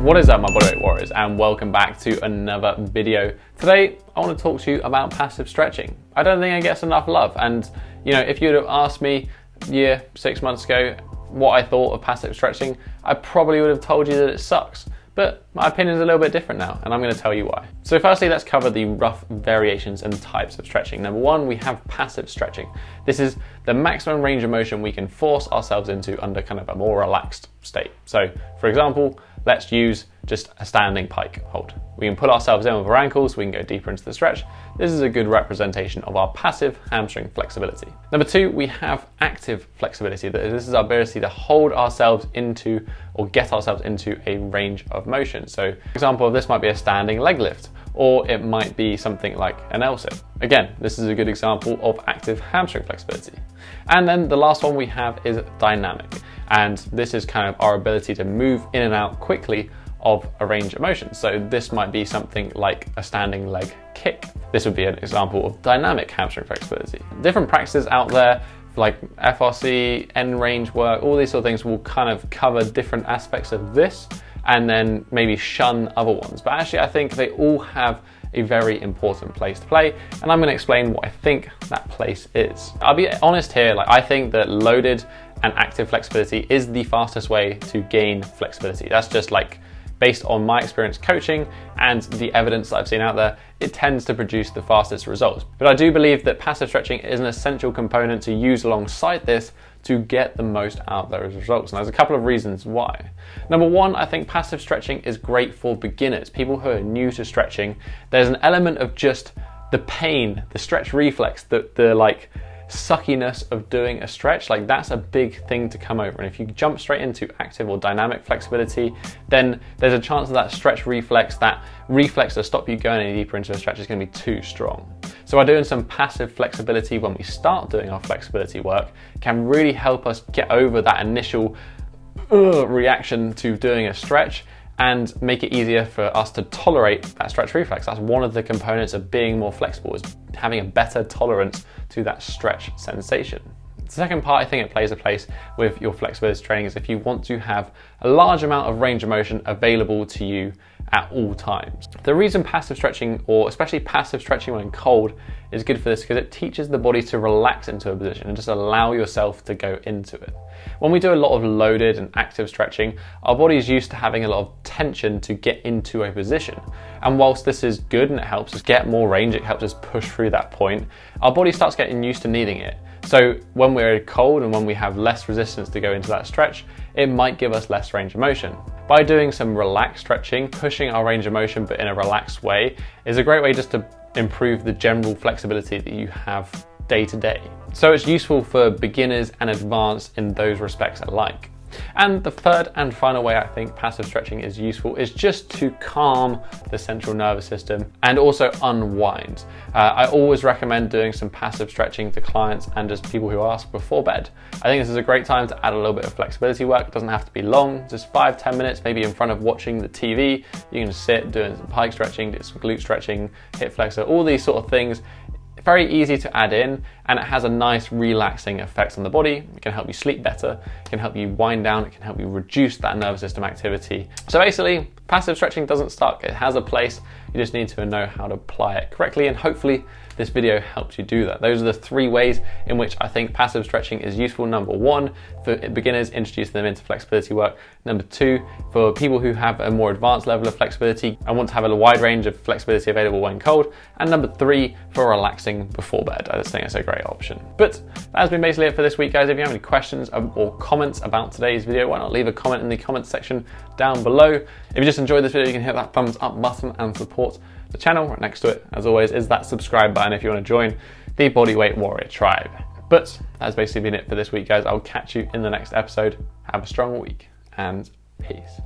What is up, my bodyweight warriors, and welcome back to another video. Today I want to talk to you about passive stretching. I don't think it gets enough love, and if you'd have asked me 6 months ago what I thought of passive stretching, I probably would have told you that it sucks. But my opinion is a little bit different now, and I'm going to tell you why. So firstly, let's cover the rough variations and types of stretching. Number one, we have passive stretching. This is the maximum range of motion we can force ourselves into under kind of a more relaxed state. So for example, let's use just a standing pike hold. We can put ourselves in with our ankles, we can go deeper into the stretch. This is a good representation of our passive hamstring flexibility. Number two, we have active flexibility. This is our ability to hold ourselves into or get ourselves into a range of motion. So for example, this might be a standing leg lift, or it might be something like an L-sit. Again, this is a good example of active hamstring flexibility. And then the last one we have is dynamic. And this is kind of our ability to move in and out quickly of a range of motion. So this might be something like a standing leg kick. This would be an example of dynamic hamstring flexibility. Different practices out there like FRC, end range work, all these sort of things will kind of cover different aspects of this and then maybe shun other ones. But actually I think they all have a very important place to play, and I'm going to explain what I think that place is. I'll be honest here, I think that loaded and active flexibility is the fastest way to gain flexibility. That's just based on my experience coaching and the evidence that I've seen out there, it tends to produce the fastest results. But I do believe that passive stretching is an essential component to use alongside this to get the most out of those results. And there's a couple of reasons why. Number one, I think passive stretching is great for beginners, people who are new to stretching. There's an element of just the pain, the stretch reflex, the suckiness of doing a stretch, that's a big thing to come over. And if you jump straight into active or dynamic flexibility, then there's a chance that stretch reflex, that reflex to stop you going any deeper into a stretch, is going to be too strong. So by doing some passive flexibility when we start doing our flexibility work can really help us get over that initial reaction to doing a stretch and make it easier for us to tolerate that stretch reflex. That's one of the components of being more flexible, is having a better tolerance to that stretch sensation. The second part I think it plays a place with your flexibility training is if you want to have a large amount of range of motion available to you at all times. The reason passive stretching, or especially passive stretching when cold, is good for this because it teaches the body to relax into a position and just allow yourself to go into it. When we do a lot of loaded and active stretching, our body is used to having a lot of tension to get into a position. And whilst this is good and it helps us get more range, it helps us push through that point, our body starts getting used to needing it. So when we're cold and when we have less resistance to go into that stretch, it might give us less range of motion. By doing some relaxed stretching, pushing our range of motion but in a relaxed way is a great way just to improve the general flexibility that you have day to day. So it's useful for beginners and advanced in those respects alike. And the third and final way I think passive stretching is useful is just to calm the central nervous system and also unwind. I always recommend doing some passive stretching to clients and just people who ask before bed. I think this is a great time to add a little bit of flexibility work. It doesn't have to be long, just 5-10 minutes, maybe in front of watching the TV. You can just sit doing some pike stretching, do some glute stretching, hip flexor, all these sort of things. Very easy to add in, and it has a nice relaxing effect on the body. It can help you sleep better, it can help you wind down, it can help you reduce that nervous system activity. So basically, passive stretching doesn't suck. It has a place, you just need to know how to apply it correctly, and hopefully this video helps you do that. Those are the three ways in which I think passive stretching is useful. Number one, for beginners, introduce them into flexibility work. Number two, for people who have a more advanced level of flexibility and want to have a wide range of flexibility available when cold. And number three, for relaxing before bed. I just think it's a great option. But that has been basically it for this week, guys. If you have any questions or comments about today's video, why not leave a comment in the comments section down below. If you just enjoyed this video, you can hit that thumbs up button and support the channel. Right next to it, as always, is that subscribe button if you want to join the Bodyweight Warrior tribe. But that's basically been it for this week, guys. I'll catch you in the next episode. Have a strong week and peace.